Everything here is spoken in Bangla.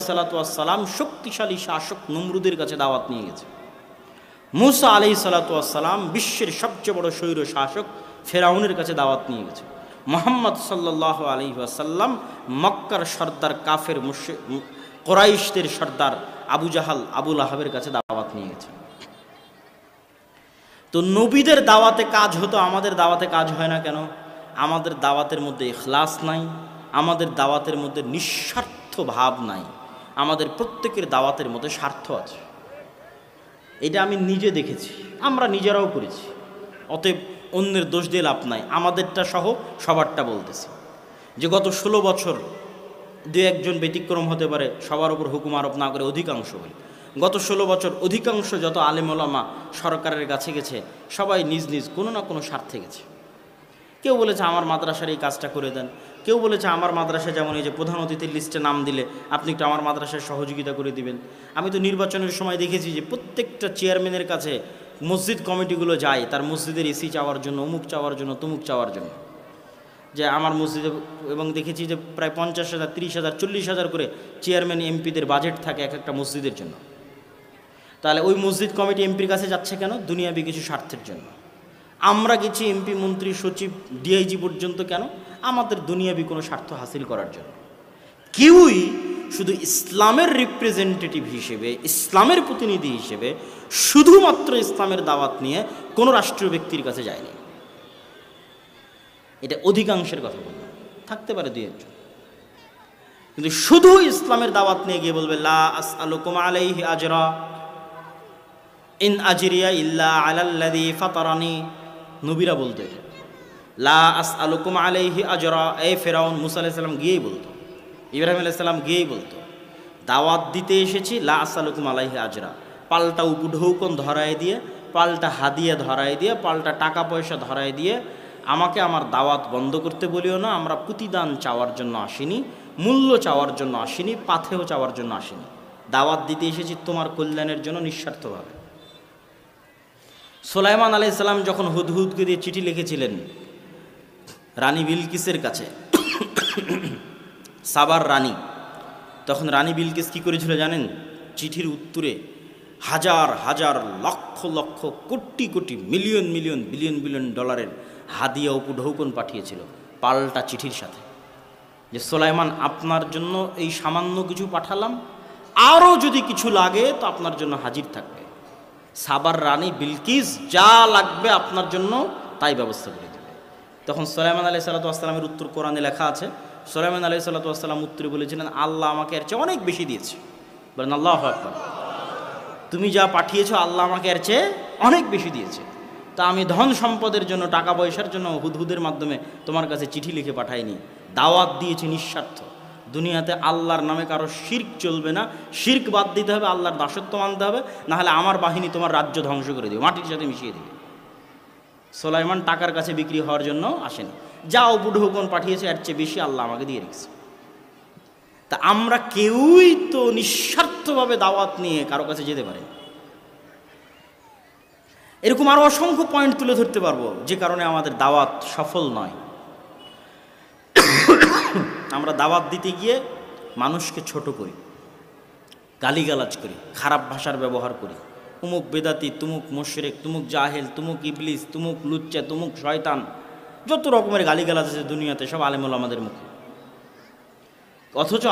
আলাইহিসসালাতু ওয়াসসালাম শক্তিশালী শাসক নমরুদের কাছে দাওয়াত নিয়ে গেছে। মূসা আলাইহিসসালাতু ওয়াসসালাম বিশ্বের সবচেয়ে বড় স্বৈর শাসক ফেরাউনের কাছে দাওয়াত নিয়ে গেছে। মুহাম্মদ সাল্লাল্লাহু আলাইহি ওয়াসাল্লাম মক্কার সর্দার কাফের কুরাইশদের সর্দার আবু জাহাল আবু লাহাবের কাছে দাওয়াত নিয়ে গেছে। তো নবীদের দাওয়াতে কাজ হতো, আমাদের দাওয়াতে কাজ হয় না কেন? আমাদের দাওয়াতের মধ্যে ইখলাস নাই, আমাদের দাওয়াতের মধ্যে নিঃস্বার্থ ভাব নাই, আমাদের প্রত্যেকের দাওয়াতের মধ্যে স্বার্থ আছে। এটা আমি নিজে দেখেছি, আমরা নিজেরাও করেছি। অতএব অন্যের দোষ দিয়ে লাভ নাই, আমাদেরটা সহ সবারটা বলতেছি। যে গত 16 বছর দু একজন ব্যতিক্রম হতে পারে, সবার উপর হুকুম আরোপ না করে অধিকাংশ বলি, গত 16 বছর অধিকাংশ যত আলেম ওলামা সরকারের কাছে গেছে সবাই নিজ নিজ কোনো না কোনো স্বার্থে গেছে। কেউ বলেছে আমার মাদ্রাসার এই কাজটা করে দেন, কেউ বলেছে আমার মাদ্রাসা যেমন এই যে প্রধান অতিথির লিস্টে নাম দিলে আপনি একটু আমার মাদ্রাসায় সহযোগিতা করে দিবেন। আমি তো নির্বাচনের সময় দেখেছি যে প্রত্যেকটা চেয়ারম্যানের কাছে মসজিদ কমিটিগুলো যায় তার মসজিদের এসি চাওয়ার জন্য, অমুক চাওয়ার জন্য, তমুক চাওয়ার জন্য, যে আমার মসজিদে। এবং দেখেছি যে প্রায় 50,000, 30,000, 40,000 করে চেয়ারম্যান এমপিদের বাজেট থাকে এক একটা মসজিদের জন্য। তাহলে ওই মসজিদ কমিটি এমপির কাছে যাচ্ছে কেন? দুনিয়াবি কিছু স্বার্থের জন্য। আমরা গেছি এমপি, মন্ত্রী, সচিব, ডিআইজি পর্যন্ত কেন? আমাদের দুনিয়াবি কোনো স্বার্থ হাসিল করার জন্য। কেউই শুধু ইসলামের রিপ্রেজেন্টেটিভ হিসেবে, ইসলামের প্রতিনিধি হিসেবে শুধুমাত্র ইসলামের দাওয়াত নিয়ে কোনো রাষ্ট্রীয় ব্যক্তির কাছে যায়নি। এটা অধিকাংশের কথা বললাম, থাকতে পারে দুই একজন, কিন্তু শুধু ইসলামের দাওয়াত নিয়ে গিয়ে বলবে লা আসআলুকুম আলাইহি আজরা ইন আজরিয়া ইল্লা আলাল্লাযী ফাতারানি। নবীরা বলতো এটা, লা আসআলুকুম আলাইহি আজরা। এই ফেরাউন মুসা আলাইহিস সালাম গিয়েই বলতো, ইব্রাহিম আলাইহিস সালাম গিয়েই বলতো, দাওয়াত দিতে এসেছি, লা আসআলুকুম আলাইহি আজরা। পাল্টা উপঢৌকন ধরায় দিয়ে, পাল্টা হাদিয়া ধরায় দিয়ে, পাল্টা টাকা পয়সা ধরায় দিয়ে আমাকে আমার দাওয়াত বন্ধ করতে বলিও না। আমরা প্রতিদান চাওয়ার জন্য আসিনি, মূল্য চাওয়ার জন্য আসিনি, পাথেও চাওয়ার জন্য আসিনি। দাওয়াত দিতে এসেছি তোমার কল্যাণের জন্য নিঃস্বার্থভাবে। সুলাইমান আলাইহিস সালাম যখন হুদহুদকে দিয়ে চিঠি লিখেছিলেন রানী বিলকিসের কাছে, সাবার রানী, তখন রানী বিলকিস কী করেছিল জানেন? চিঠির উত্তরে হাজার হাজার lakh lakh crore crore million million billion billion ডলারের হাদিয়া উপঢৌকন পাঠিয়েছিল পাল্টা চিঠির সাথে, যে সুলাইমান আপনার জন্য এই সামান্য কিছু পাঠালাম, আরও যদি কিছু লাগে তো আপনার জন্য হাজির থাকবে। সাবার রানী বিলকিস যা লাগবে আপনার জন্য তাই ব্যবস্থা করে দেবে। তখন সুলাইমান আলাইহিসসালাতু ওয়াসসালামের উত্তর কোরআনে লেখা আছে। সুলাইমান আলাইহিসসালাতু ওয়াসসালাম উত্তরে বলেছিলেন, আল্লাহ আমাকে এর চেয়ে অনেক বেশি দিয়েছে। বলেন আল্লাহু আকবার। তুমি যা পাঠিয়েছো আল্লাহ আমাকে এর চেয়ে অনেক বেশি দিয়েছে। তা আমি ধন সম্পদের জন্য, টাকা পয়সার জন্য হুদহুদের মাধ্যমে তোমার কাছে চিঠি লিখে পাঠাইনি, দাওয়াত দিয়েছি নিঃস্বার্থ। দুনিয়াতে আল্লাহর নামে কারো শিরক চলবে না, শিরক বাদ দিতে হবে, আল্লাহর দাসত্ব মানতে হবে, নাহলে আমার বাহিনী তোমার রাজ্য ধ্বংস করে দেবে, মাটির সাথে মিশিয়ে দেবে। সুলাইমান টাকার কাছে বিক্রি হওয়ার জন্য আসেনি, যা উপঢৌকন পাঠিয়েছে এর চেয়ে বেশি আল্লাহ আমাকে দিয়ে রেখেছে। তা আমরা কেউই তো নিঃস্বার্থভাবে দাওয়াত নিয়ে কারো কাছে যেতে পারি। এরকম আরও অসংখ্য পয়েন্ট তুলে ধরতে পারবো যে কারণে আমাদের দাওয়াত সফল নয়। আমরা দাওয়াত দিতে গিয়ে মানুষকে ছোট করি, গালিগালাজ করি, খারাপ ভাষার ব্যবহার করি, তুমুক বেদাতি, তুমুক মুশরিক, তুমুক জাহেল, তুমুক ইবলিস, তুমুক লুচ্চা, তুমুক শয়তান, যত রকমের গালিগালাজ আছে দুনিয়াতে সব আলেম ওলামাদের মুখে। অথচ